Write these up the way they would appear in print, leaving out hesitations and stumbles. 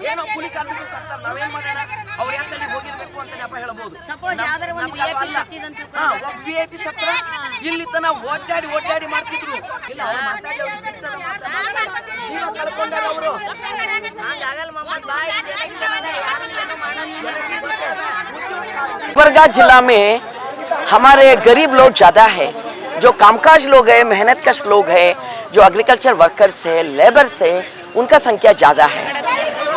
ಏನೋ ಕೂಲಿ ಕಾರ್ಮಿಕರು ಸಾಕ್ತಾರೆ, ನಾವೇನ್ ಮಾಡೋಣ? ಅವ್ರು ಯಾಕಲ್ಲಿ ಹೋಗಿರ್ಬೇಕು ಅಂತ ನೆಪ ಹೇಳ್ಬೋದು. VIP ಸತ್ರ ಇಲ್ಲಿ ತನ ಓಡಾಡಿ ಮಾಡ್ತಿದ್ರು. ಇಲ್ಲ ಅವ್ರು ಮಾತಾಡಿ ಜೀವ ಕಳ್ಕೊಂಡಾರ ಅವರು. गुलबर्गा जिला में हमारे गरीब लोग ज़्यादा है, जो कामकाज लोग हैं, मेहनत कश लोग हैं, जो एग्रीकल्चर वर्कर्स है, लेबर्स है, उनका संख्या ज़्यादा है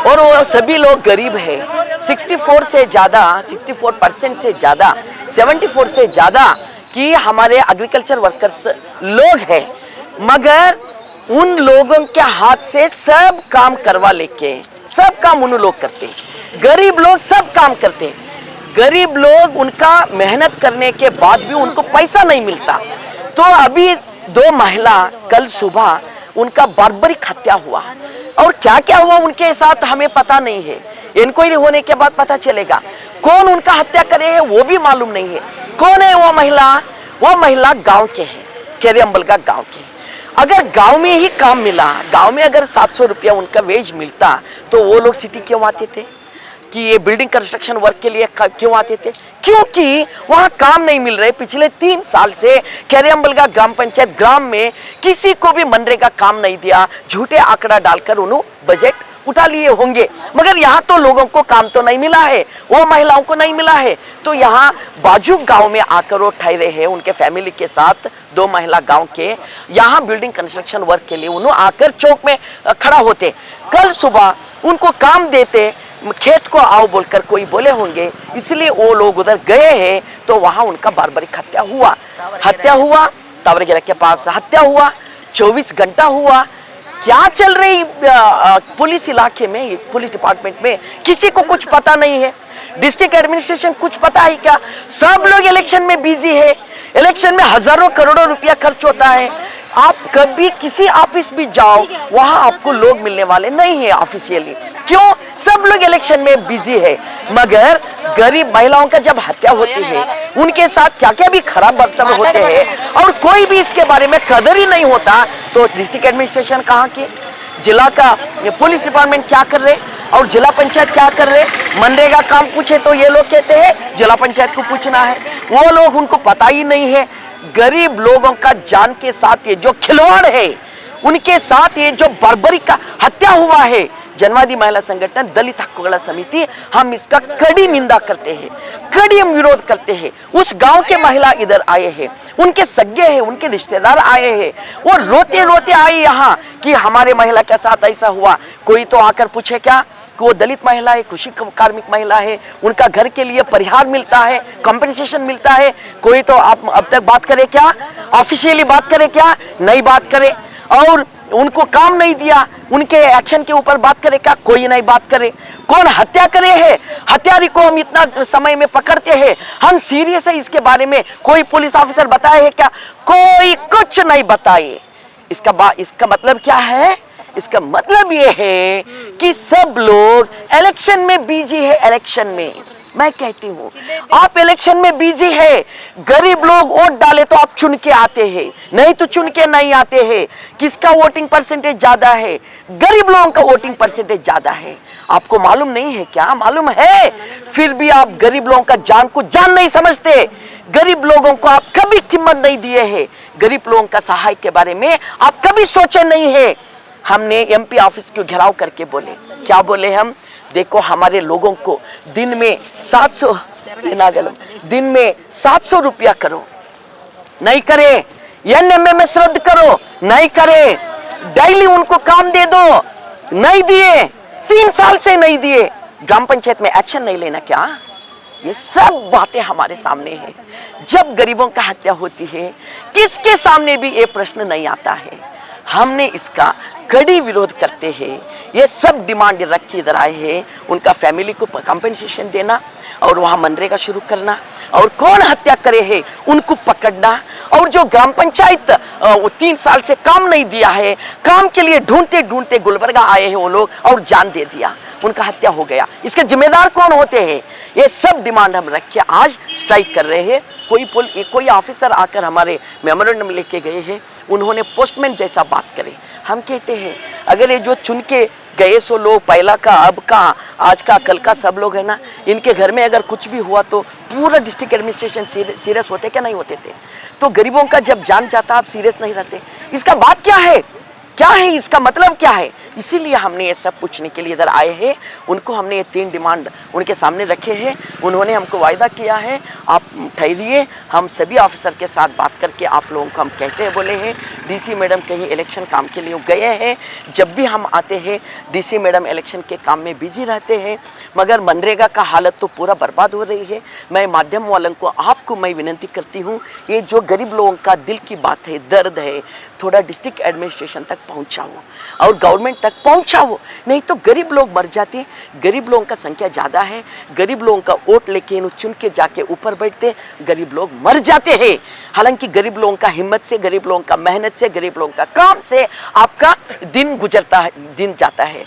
और वो सभी लोग गरीब है। 64% से ज़्यादा 74 से ज़्यादा कि हमारे एग्रीकल्चर वर्कर्स लोग हैं, मगर उन लोगों के हाथ से सब काम करवा लेके सब काम उन लोग करते। गरीब लोग सब काम करते, गरीब लोग उनका मेहनत करने के बाद भी उनको पैसा नहीं मिलता। तो अभी 2 महिला कल सुबह उनका बार्बरिक हत्या हुआ और क्या क्या हुआ उनके साथ हमें पता नहीं है। इंक्वायरी होने के बाद पता चलेगा कौन उनका हत्या करे है, वो भी मालूम नहीं है। कौन है वो महिला? वो महिला गांव के है, केरियम्बलगा गांव के। अगर गांव में ही काम मिला, गांव में अगर 700 रुपया उनका वेज मिलता तो वो लोग सिटी क्यों आते थे कि ये बिल्डिंग कंस्ट्रक्शन वर्क के लिए क्यों आते थे? क्योंकि वहाँ काम नहीं मिल रहे। पिछले 3 साल से केरियम्बलगा ग्राम पंचायत ग्राम में किसी को भी मनरेगा काम नहीं दिया। झूठे आंकड़ा डालकर उन्होंने बजट उठा लिए होंगे, मगर यहाँ तो लोगों को काम तो नहीं मिला है, वो महिलाओं को नहीं मिला है। तो यहाँ बाजू गांव में आकर वो ठहरे हैं उनके फैमिली के साथ। 2 महिला गांव के यहाँ बिल्डिंग कंस्ट्रक्शन वर्क के लिए उन्होंने आकर चौक में खड़ा होते। कल सुबह उनको काम देते, खेत को आओ बोलकर कोई बोले होंगे, इसलिए वो लोग उधर गए हैं। तो वहाँ उनका बार्बरिक हत्या हुआ तावरगेरा के पास हत्या हुआ। 24 घंटा हुआ। क्या चल रही पुलिस इलाके में, पुलिस डिपार्टमेंट में किसी को कुछ पता नहीं है। डिस्ट्रिक्ट एडमिनिस्ट्रेशन कुछ पता है क्या? सब लोग इलेक्शन में बिजी है। इलेक्शन में हजारों करोड़ों रुपया खर्च होता है। आप कभी किसी ऑफिस भी जाओ, वहां आपको लोग मिलने वाले नहीं है ऑफिशियली। क्यों? सब लोग इलेक्शन में बिजी है। मगर गरीब महिलाओं का जब हत्या होती है, उनके साथ क्या क्या भी खराब बर्ताव होते हैं और कोई भी इसके बारे में कदर ही नहीं होता, तो डिस्ट्रिक्ट एडमिनिस्ट्रेशन कहाँ के, जिला का पुलिस डिपार्टमेंट क्या कर रहे और जिला पंचायत क्या कर रहे? मनरेगा काम पूछे तो ये लोग कहते हैं जिला पंचायत को पूछना है। वो लोग, उनको पता ही नहीं है। गरीब लोगों का जान के साथ ये जो खिलवाड़ है, उनके साथ ये जो बर्बरी का हत्या हुआ है, जनवादी महिला संगठन दलित हक्कुಗಳ समिति हम इसका कड़ी निंदा करते हैं, कड़ी हम विरोध करते हैं। उस गांव के महिला इधर आए हैं, उनके सगे हैं, उनके रिश्तेदार आए हैं, वो रोते रोते आए यहाँ कि हमारे महिला के साथ ऐसा हुआ। कोई तो आकर पूछे क्या कि वो दलित महिला है, कृषि कार्मिक महिला है, उनका घर के लिए परिहार मिलता है, कॉम्पेंसेशन मिलता है। कोई तो आप अब तक बात करे क्या? ऑफिशियली बात करे क्या? नहीं बात करे। और उनको काम नहीं दिया, उनके एक्शन के ऊपर बात करे क्या? कोई नहीं बात करे। कौन हत्या करे है? हत्यारी को हम इतना समय में पकड़ते हैं, हम सीरियस है इसके बारे में? कोई पुलिस ऑफिसर बताए है क्या? कोई कुछ नहीं बताए। इसका मतलब क्या है? इसका मतलब ये है कि सब लोग इलेक्शन में बिजी है। इलेक्शन में मैं कहती हूँ आप इलेक्शन में बिजी है। गरीब लोग वोट डाले तो आप चुन के आते हैं, नहीं तो चुन के नहीं आते हैं। किसका वोटिंग परसेंटेज ज्यादा है? गरीब लोगों का वोटिंग परसेंटेज ज्यादा है। आपको मालूम नहीं है क्या? मालूम है, फिर भी आप गरीब लोगों का जान को जान नहीं समझते। गरीब लोगों को आप कभी कीमत नहीं दिए है। गरीब लोगों का सहाय के बारे में आप कभी सोचे नहीं है। हमने MP ऑफिस को घेराव करके बोले, क्या बोले हम? देखो हमारे लोगों को दिन में 700 रुपया करो, नहीं करे। NMMS रद्द करो, नहीं करे। डेली उनको काम दे दो, नहीं दिए। 3 साल से नहीं दिए। ग्राम पंचायत में एक्शन नहीं लेना क्या? ये सब बातें हमारे सामने हैं। जब गरीबों का हत्या होती है, किसके सामने भी ये प्रश्न नहीं आता है। हमने इसका कड़ी विरोध करते हैं। ये सब डिमांड रख के इधर आए हैं, उनका फैमिली को कंपेंसेशन देना और वहाँ मनरेगा शुरू करना और कौन हत्या करे है उनको पकड़ना। और जो ग्राम पंचायत 3 साल से काम नहीं दिया है, काम के लिए ढूंढते ढूंढते गुलबर्गा आए हैं वो लोग और जान दे दिया, उनका हत्या हो गया। इसके जिम्मेदार कौन होते हैं? ये सब डिमांड हम रख के आज स्ट्राइक कर रहे हैं। कोई ऑफिसर आकर हमारे मेमोरेंडम लेके गए हैं, उन्होंने पोस्टमैन जैसा बात करे। हम कहते हैं अगर ये जो चुन के गए सो लोग, पहला का, अब का, आज का, कल का, सब लोग है ना, इनके घर में अगर कुछ भी हुआ तो पूरा डिस्ट्रिक्ट एडमिनिस्ट्रेशन सीरियस होते क्या नहीं होते थे? तो गरीबों का जब जान जाता आप सीरियस नहीं रहते। इसका बात क्या है, क्या है इसका मतलब क्या है? इसीलिए हमने ये सब पूछने के लिए इधर आए हैं। उनको हमने ये 3 डिमांड उनके सामने रखे हैं। उन्होंने हमको वायदा किया है, आप ठहरिए, हम सभी ऑफिसर के साथ बात करके आप लोगों को हम कहते हैं, बोले हैं। डीसी मैडम कहीं इलेक्शन काम के लिए गए हैं, जब भी हम आते हैं डीसी मैडम इलेक्शन के काम में बिजी रहते हैं, मगर मनरेगा का हालत तो पूरा बर्बाद हो रही है। मैं माध्यम वालों को, आपको मैं विनती करती हूँ, ये जो गरीब लोगों का दिल की बात है, दर्द है, थोड़ा डिस्ट्रिक्ट एडमिनिस्ट्रेशन तक पहुँचाओ और गवर्नमेंट तक पहुँचाओ, नहीं तो गरीब लोग मर जाते। गरीब लोगों का संख्या ज़्यादा है, गरीब लोगों का वोट लेके इन्हें चुन के जाके ऊपर बैठते, गरीब लोग मर जाते हैं। हालांकि गरीब लोगों का हिम्मत से, गरीब लोगों का मेहनत से, गरीब लोगों का काम से आपका दिन गुजरता है, दिन जाता है।